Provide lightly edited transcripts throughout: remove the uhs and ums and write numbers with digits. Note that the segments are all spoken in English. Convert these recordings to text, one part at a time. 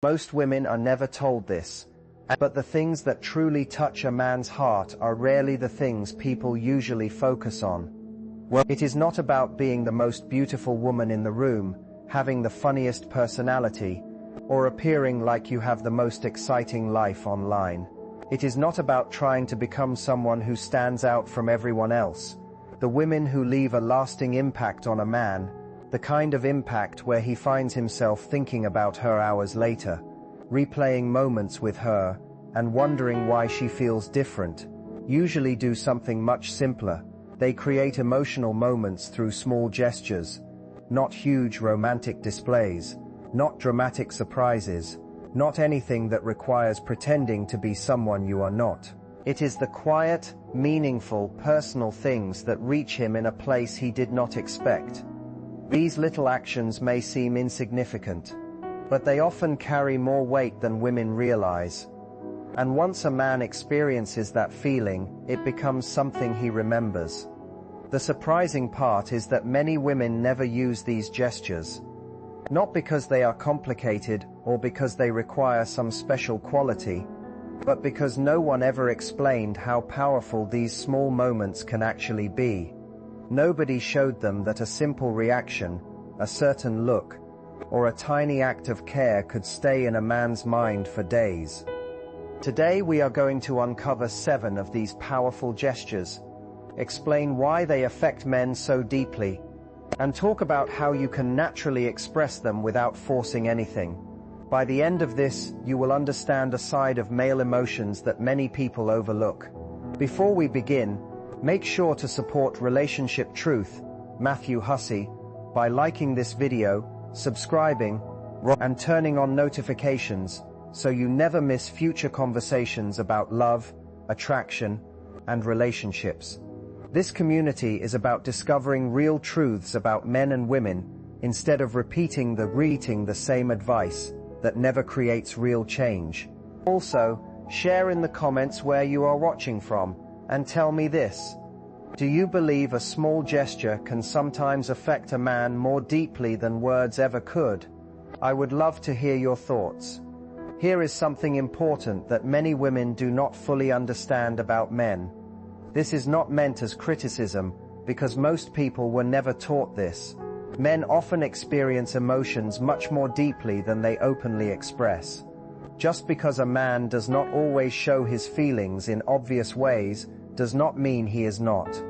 Most women are never told this, but the things that truly touch a man's heart are rarely the things people usually focus on. Well, it is not about being the most beautiful woman in the room, having the funniest personality, or appearing like you have the most exciting life online. It is not about trying to become someone who stands out from everyone else. The women who leave a lasting impact on a man, the kind of impact where he finds himself thinking about her hours later, replaying moments with her, and wondering why she feels different, usually do something much simpler. They create emotional moments through small gestures, not huge romantic displays, not dramatic surprises, not anything that requires pretending to be someone you are not. It is the quiet, meaningful, personal things that reach him in a place he did not expect. These little actions may seem insignificant, but they often carry more weight than women realize. And once a man experiences that feeling, it becomes something he remembers. The surprising part is that many women never use these gestures. Not because they are complicated or because they require some special quality, but because no one ever explained how powerful these small moments can actually be. Nobody showed them that a simple reaction, a certain look, or a tiny act of care could stay in a man's mind for days. Today we are going to uncover 7 of these powerful gestures, explain why they affect men so deeply, and talk about how you can naturally express them without forcing anything. By the end of this, you will understand a side of male emotions that many people overlook. Before we begin, make sure to support Relationship Truth, Matthew Hussey, by liking this video, subscribing, and turning on notifications so you never miss future conversations about love, attraction, and relationships. This community is about discovering real truths about men and women instead of repeating the same advice that never creates real change. Also, share in the comments where you are watching from, and tell me this. Do you believe a small gesture can sometimes affect a man more deeply than words ever could? I would love to hear your thoughts. Here is something important that many women do not fully understand about men. This is not meant as criticism, because most people were never taught this. Men often experience emotions much more deeply than they openly express. Just because a man does not always show his feelings in obvious ways does not mean he is not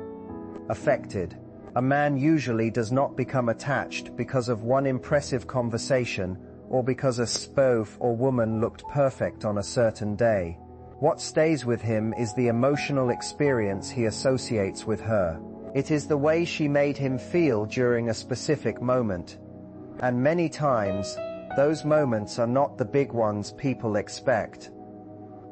affected. A man usually does not become attached because of one impressive conversation or because a spouse or woman looked perfect on a certain day. What stays with him is the emotional experience he associates with her. It is the way she made him feel during a specific moment. And many times, those moments are not the big ones people expect.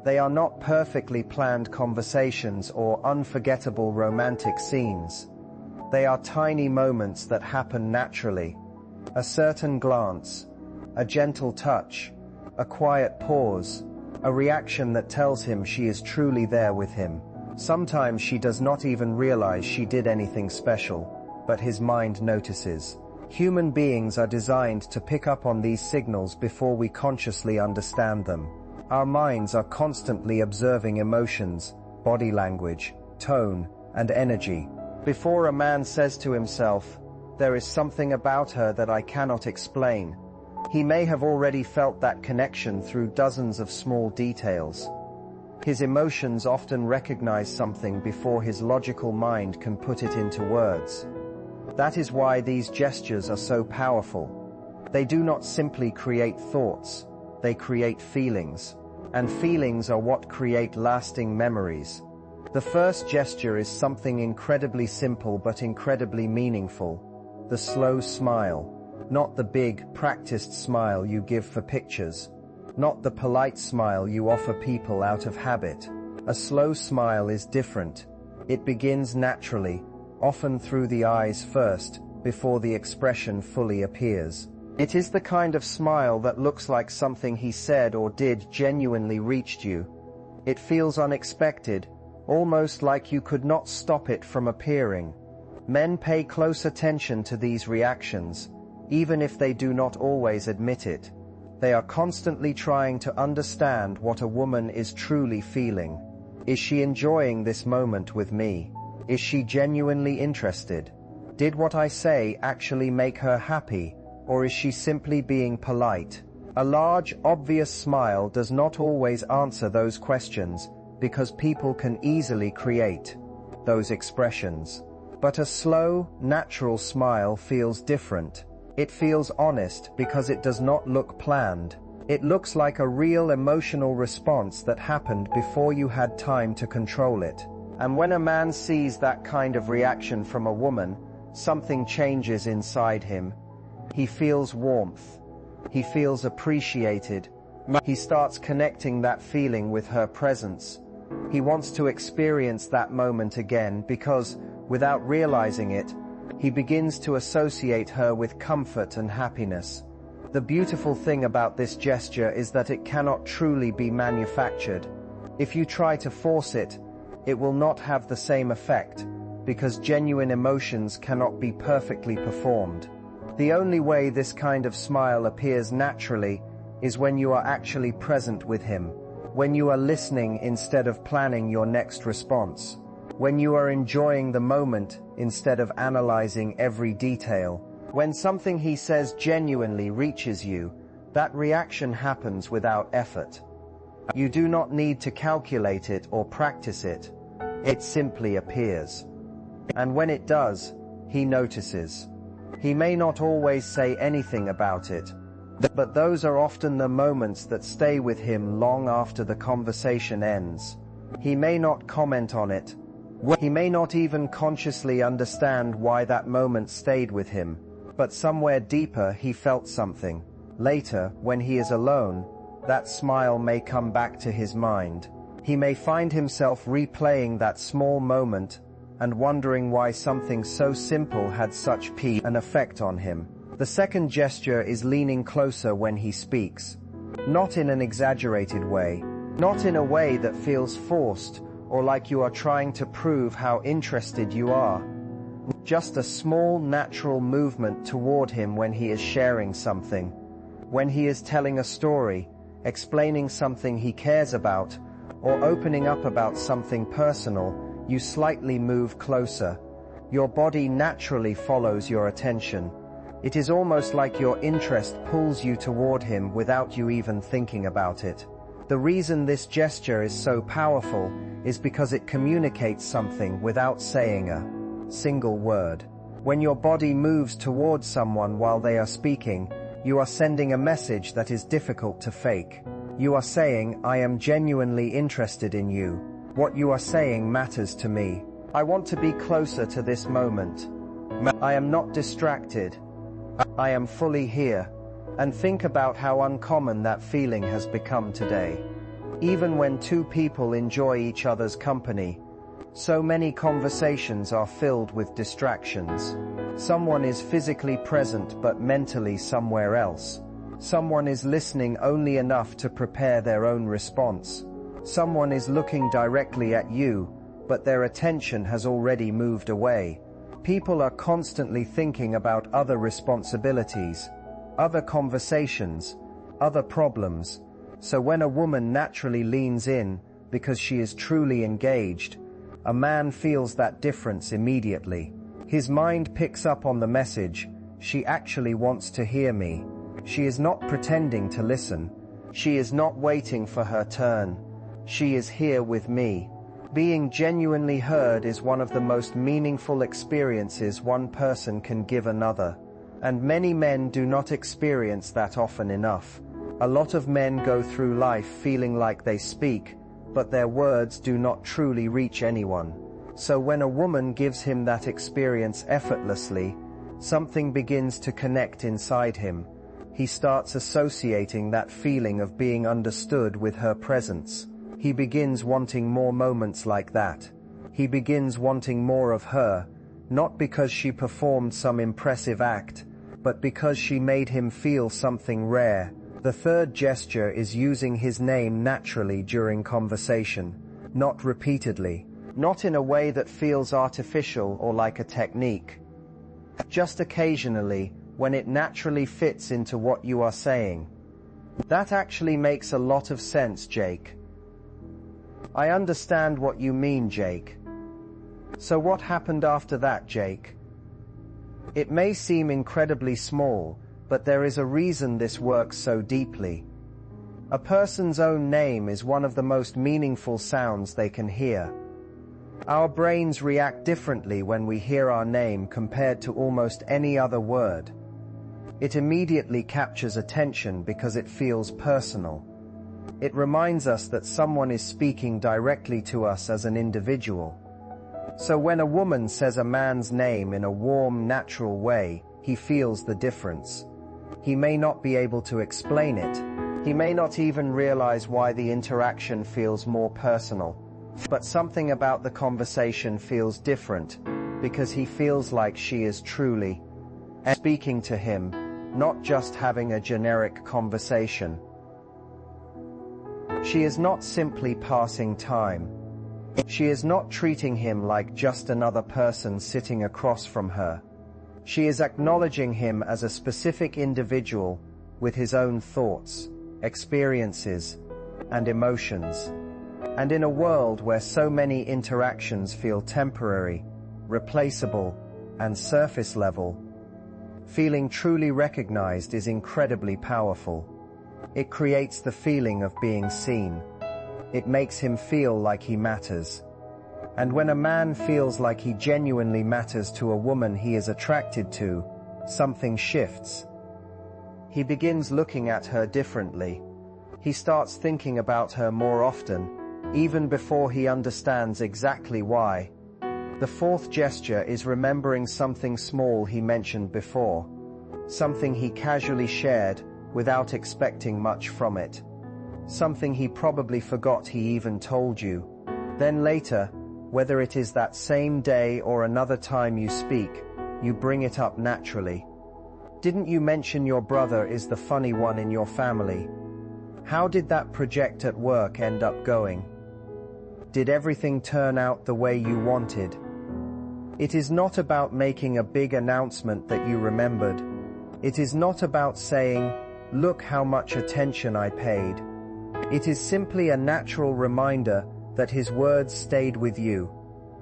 They are not perfectly planned conversations or unforgettable romantic scenes. They are tiny moments that happen naturally. A certain glance, a gentle touch, a quiet pause, a reaction that tells him she is truly there with him. Sometimes she does not even realize she did anything special, but his mind notices. Human beings are designed to pick up on these signals before we consciously understand them. Our minds are constantly observing emotions, body language, tone, and energy. Before a man says to himself, "There is something about her that I cannot explain," he may have already felt that connection through dozens of small details. His emotions often recognize something before his logical mind can put it into words. That is why these gestures are so powerful. They do not simply create thoughts, they create feelings. And feelings are what create lasting memories. The first gesture is something incredibly simple but incredibly meaningful. The slow smile. Not the big, practiced smile you give for pictures. Not the polite smile you offer people out of habit. A slow smile is different. It begins naturally, often through the eyes first, before the expression fully appears. It is the kind of smile that looks like something he said or did genuinely reached you. It feels unexpected, almost like you could not stop it from appearing. Men pay close attention to these reactions, even if they do not always admit it. They are constantly trying to understand what a woman is truly feeling. Is she enjoying this moment with me? Is she genuinely interested? Did what I say actually make her happy, or is she simply being polite? A large, obvious smile does not always answer those questions because people can easily create those expressions. But a slow, natural smile feels different. It feels honest because it does not look planned. It looks like a real emotional response that happened before you had time to control it. And when a man sees that kind of reaction from a woman, something changes inside him. He feels warmth. He feels appreciated. He starts connecting that feeling with her presence. He wants to experience that moment again because, without realizing it, he begins to associate her with comfort and happiness. The beautiful thing about this gesture is that it cannot truly be manufactured. If you try to force it, it will not have the same effect, because genuine emotions cannot be perfectly performed. The only way this kind of smile appears naturally is when you are actually present with him, when you are listening instead of planning your next response, when you are enjoying the moment instead of analyzing every detail. When something he says genuinely reaches you, that reaction happens without effort. You do not need to calculate it or practice it. It simply appears. And when it does, he notices. He may not always say anything about it, but those are often the moments that stay with him long after the conversation ends. He may not comment on it. He may not even consciously understand why that moment stayed with him, but somewhere deeper he felt something. Later, when he is alone, that smile may come back to his mind. He may find himself replaying that small moment and wondering why something so simple had such an effect on him. The second gesture is leaning closer when he speaks. Not in an exaggerated way, not in a way that feels forced or like you are trying to prove how interested you are. Just a small, natural movement toward him when he is sharing something, when he is telling a story, explaining something he cares about, or opening up about something personal. You slightly move closer. Your body naturally follows your attention. It is almost like your interest pulls you toward him without you even thinking about it. The reason this gesture is so powerful is because it communicates something without saying a single word. When your body moves towards someone while they are speaking, you are sending a message that is difficult to fake. You are saying, I am genuinely interested in you. What you are saying matters to me. I want to be closer to this moment. I am not distracted. I am fully here. And think about how uncommon that feeling has become today. Even when two people enjoy each other's company, so many conversations are filled with distractions. Someone is physically present but mentally somewhere else. Someone is listening only enough to prepare their own response. Someone is looking directly at you, but their attention has already moved away. People are constantly thinking about other responsibilities, other conversations, other problems. So when a woman naturally leans in because she is truly engaged, a man feels that difference immediately. His mind picks up on the message, she actually wants to hear me. She is not pretending to listen. She is not waiting for her turn. She is here with me. Being genuinely heard is one of the most meaningful experiences one person can give another. And many men do not experience that often enough. A lot of men go through life feeling like they speak, but their words do not truly reach anyone. So when a woman gives him that experience effortlessly, something begins to connect inside him. He starts associating that feeling of being understood with her presence. He begins wanting more moments like that. He begins wanting more of her, not because she performed some impressive act, but because she made him feel something rare. The third gesture is using his name naturally during conversation, not repeatedly, not in a way that feels artificial or like a technique. Just occasionally, when it naturally fits into what you are saying. That actually makes a lot of sense, Jake. I understand what you mean, Jake. So what happened after that, Jake? It may seem incredibly small, but there is a reason this works so deeply. A person's own name is one of the most meaningful sounds they can hear. Our brains react differently when we hear our name compared to almost any other word. It immediately captures attention because it feels personal. It reminds us that someone is speaking directly to us as an individual. So when a woman says a man's name in a warm, natural way, he feels the difference. He may not be able to explain it. He may not even realize why the interaction feels more personal. But something about the conversation feels different, because he feels like she is truly speaking to him, not just having a generic conversation. She is not simply passing time. She is not treating him like just another person sitting across from her. She is acknowledging him as a specific individual with his own thoughts, experiences, and emotions. And in a world where so many interactions feel temporary, replaceable, and surface level, feeling truly recognized is incredibly powerful. It creates the feeling of being seen. It makes him feel like he matters. And when a man feels like he genuinely matters to a woman he is attracted to, something shifts. He begins looking at her differently. He starts thinking about her more often, even before he understands exactly why. The fourth gesture is remembering something small he mentioned before, something he casually shared without expecting much from it, something he probably forgot he even told you. Then later, whether it is that same day or another time you speak, you bring it up naturally. Didn't you mention your brother is the funny one in your family? How did that project at work end up going? Did everything turn out the way you wanted? It is not about making a big announcement that you remembered. It is not about saying, "Look how much attention I paid." It is simply a natural reminder that his words stayed with you,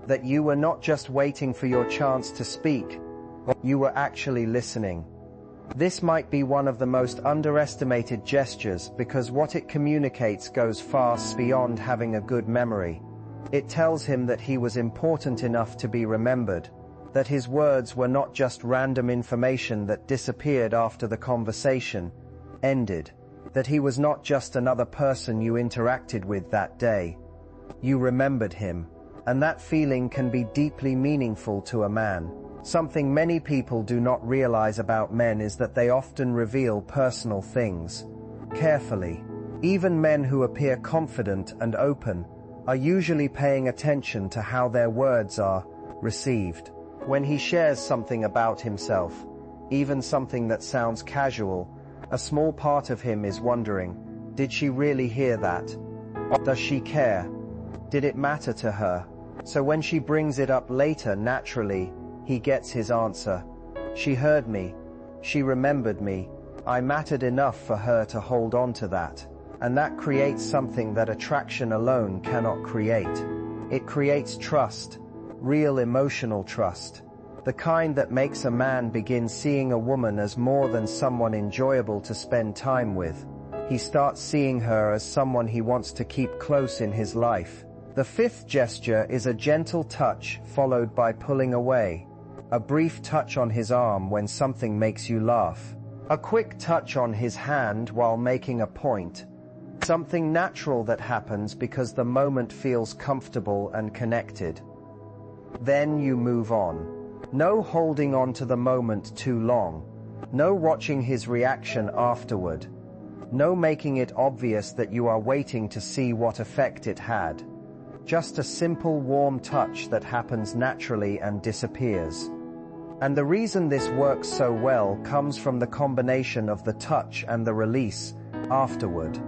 that you were not just waiting for your chance to speak, but you were actually listening. This might be one of the most underestimated gestures because what it communicates goes far beyond having a good memory. It tells him that he was important enough to be remembered, that his words were not just random information that disappeared after the conversation ended, that he was not just another person you interacted with that day. You remembered him, and that feeling can be deeply meaningful to a man. Something many people do not realize about men is that they often reveal personal things carefully. Even men who appear confident and open are usually paying attention to how their words are received. When he shares something about himself, even something that sounds casual, a small part of him is wondering, did she really hear that? Does she care? Did it matter to her? So when she brings it up later, naturally, he gets his answer. She heard me. She remembered me. I mattered enough for her to hold on to that. And that creates something that attraction alone cannot create. It creates trust, real emotional trust. The kind that makes a man begin seeing a woman as more than someone enjoyable to spend time with. He starts seeing her as someone he wants to keep close in his life. The fifth gesture is a gentle touch followed by pulling away. A brief touch on his arm when something makes you laugh. A quick touch on his hand while making a point. Something natural that happens because the moment feels comfortable and connected. Then you move on. No holding on to the moment too long. No watching his reaction afterward. No making it obvious that you are waiting to see what effect it had. Just a simple warm touch that happens naturally and disappears. And the reason this works so well comes from the combination of the touch and the release afterward.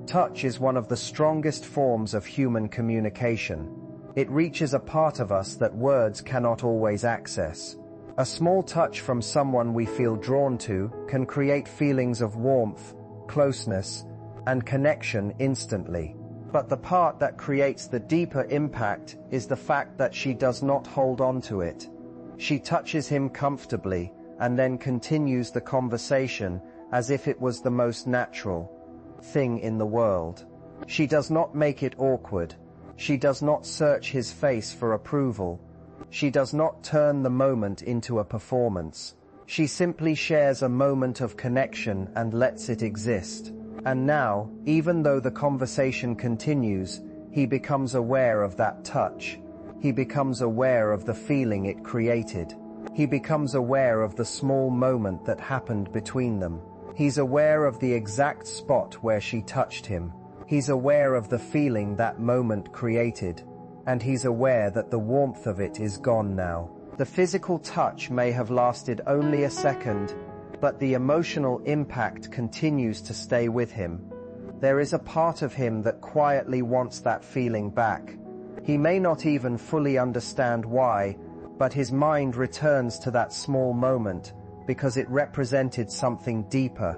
Touch is one of the strongest forms of human communication. It reaches a part of us that words cannot always access. A small touch from someone we feel drawn to can create feelings of warmth, closeness, and connection instantly. But the part that creates the deeper impact is the fact that she does not hold on to it. She touches him comfortably and then continues the conversation as if it was the most natural thing in the world. She does not make it awkward. She does not search his face for approval. She does not turn the moment into a performance. She simply shares a moment of connection and lets it exist. And now, even though the conversation continues, he becomes aware of that touch. He becomes aware of the feeling it created. He becomes aware of the small moment that happened between them. He's aware of the exact spot where she touched him. He's aware of the feeling that moment created. And he's aware that the warmth of it is gone now. The physical touch may have lasted only a second, but the emotional impact continues to stay with him. There is a part of him that quietly wants that feeling back. He may not even fully understand why, but his mind returns to that small moment because it represented something deeper.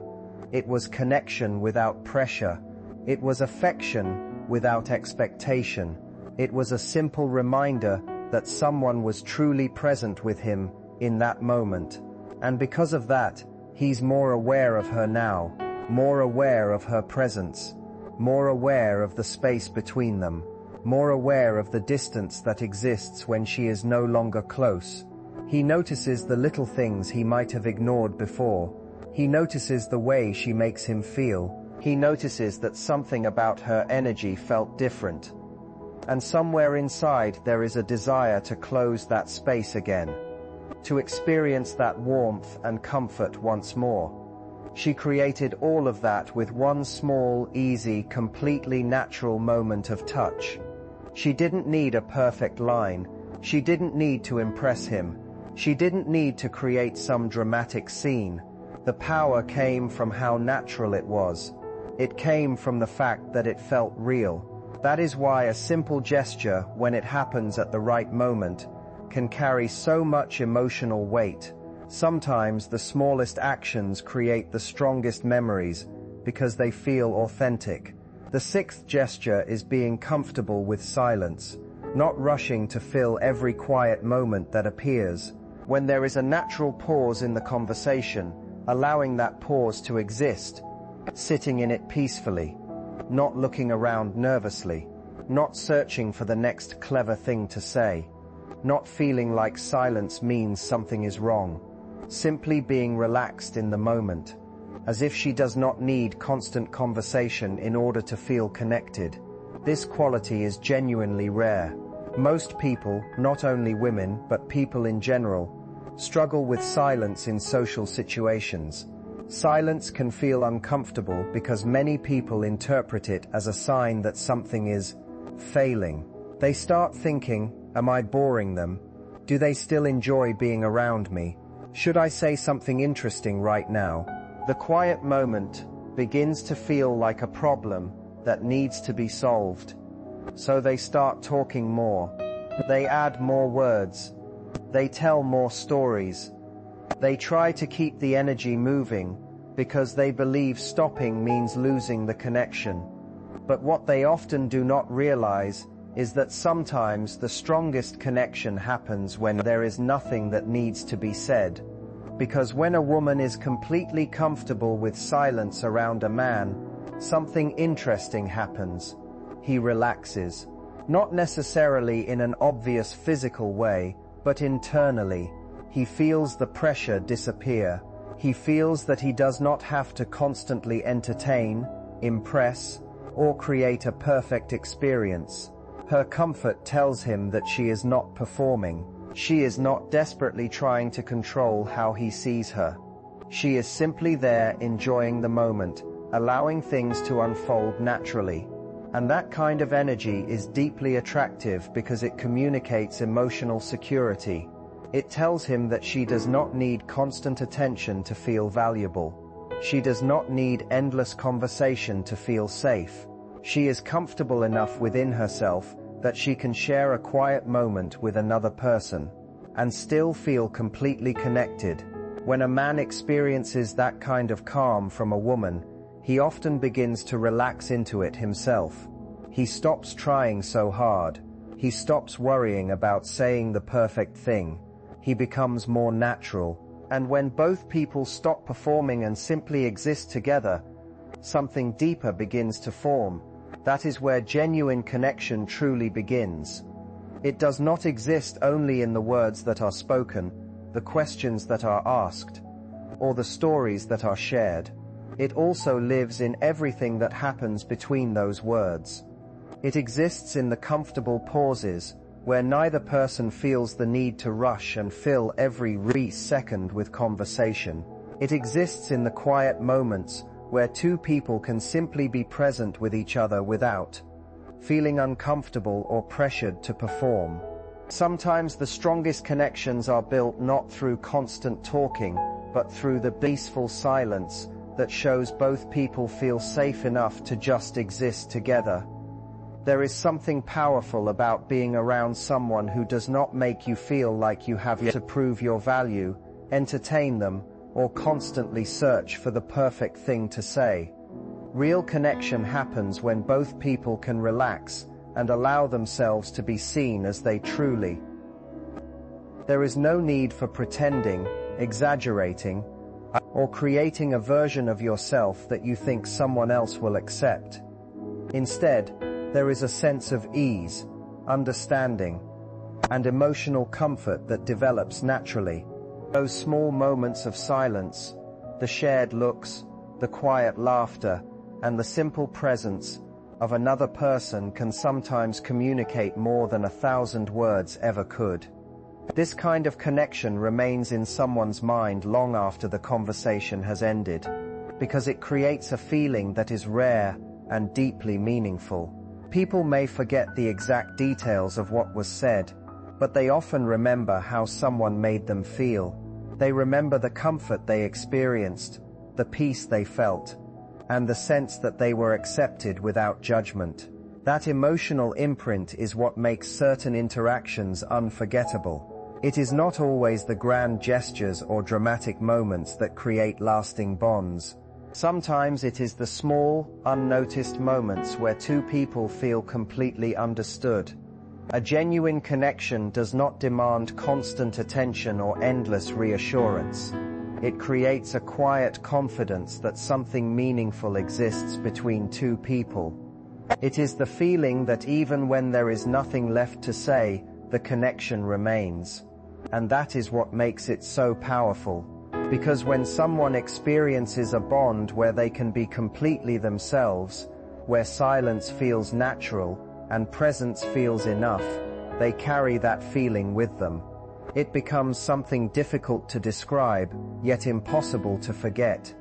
It was connection without pressure. It was affection without expectation. It was a simple reminder that someone was truly present with him in that moment. And because of that, he's more aware of her now, more aware of her presence, more aware of the space between them, more aware of the distance that exists when she is no longer close. He notices the little things he might have ignored before. He notices the way she makes him feel. He notices that something about her energy felt different. And somewhere inside there is a desire to close that space again, to experience that warmth and comfort once more. She created all of that with one small, easy, completely natural moment of touch. She didn't need a perfect line. She didn't need to impress him. She didn't need to create some dramatic scene. The power came from how natural it was. It came from the fact that it felt real. That is why a simple gesture, when it happens at the right moment, can carry so much emotional weight. Sometimes the smallest actions create the strongest memories because they feel authentic. The sixth gesture is being comfortable with silence, not rushing to fill every quiet moment that appears. When there is a natural pause in the conversation, allowing that pause to exist, sitting in it peacefully, not looking around nervously, not searching for the next clever thing to say, not feeling like silence means something is wrong, simply being relaxed in the moment, as if she does not need constant conversation in order to feel connected. This quality is genuinely rare. Most people, not only women, but people in general, struggle with silence in social situations. Silence can feel uncomfortable because many people interpret it as a sign that something is failing. They start thinking, am I boring them? Do they still enjoy being around me? Should I say something interesting right now? The quiet moment begins to feel like a problem that needs to be solved. So they start talking more. They add more words. They tell more stories. They try to keep the energy moving because they believe stopping means losing the connection. But what they often do not realize is that sometimes the strongest connection happens when there is nothing that needs to be said. Because when a woman is completely comfortable with silence around a man, something interesting happens. He relaxes. Not necessarily in an obvious physical way, but internally. He feels the pressure disappear. He feels that he does not have to constantly entertain, impress, or create a perfect experience. Her comfort tells him that she is not performing. She is not desperately trying to control how he sees her. She is simply there enjoying the moment, allowing things to unfold naturally. And that kind of energy is deeply attractive because it communicates emotional security. It tells him that she does not need constant attention to feel valuable. She does not need endless conversation to feel safe. She is comfortable enough within herself that she can share a quiet moment with another person and still feel completely connected. When a man experiences that kind of calm from a woman, he often begins to relax into it himself. He stops trying so hard. He stops worrying about saying the perfect thing. He becomes more natural. And when both people stop performing and simply exist together, something deeper begins to form. That is where genuine connection truly begins. It does not exist only in the words that are spoken, the questions that are asked, or the stories that are shared. It also lives in everything that happens between those words. It exists in the comfortable pauses, where neither person feels the need to rush and fill every second with conversation. It exists in the quiet moments, where two people can simply be present with each other without feeling uncomfortable or pressured to perform. Sometimes the strongest connections are built not through constant talking, but through the peaceful silence that shows both people feel safe enough to just exist together. There is something powerful about being around someone who does not make you feel like you have to prove your value, entertain them, or constantly search for the perfect thing to say. Real connection happens when both people can relax and allow themselves to be seen as they truly. There is no need for pretending, exaggerating, or creating a version of yourself that you think someone else will accept. Instead, there is a sense of ease, understanding, and emotional comfort that develops naturally. Those small moments of silence, the shared looks, the quiet laughter, and the simple presence of another person can sometimes communicate more than 1,000 words ever could. This kind of connection remains in someone's mind long after the conversation has ended, because it creates a feeling that is rare and deeply meaningful. People may forget the exact details of what was said, but they often remember how someone made them feel. They remember the comfort they experienced, the peace they felt, and the sense that they were accepted without judgment. That emotional imprint is what makes certain interactions unforgettable. It is not always the grand gestures or dramatic moments that create lasting bonds. Sometimes it is the small, unnoticed moments where two people feel completely understood. A genuine connection does not demand constant attention or endless reassurance. It creates a quiet confidence that something meaningful exists between two people. It is the feeling that even when there is nothing left to say, the connection remains. And that is what makes it so powerful. Because when someone experiences a bond where they can be completely themselves, where silence feels natural and presence feels enough, they carry that feeling with them. It becomes something difficult to describe, yet impossible to forget.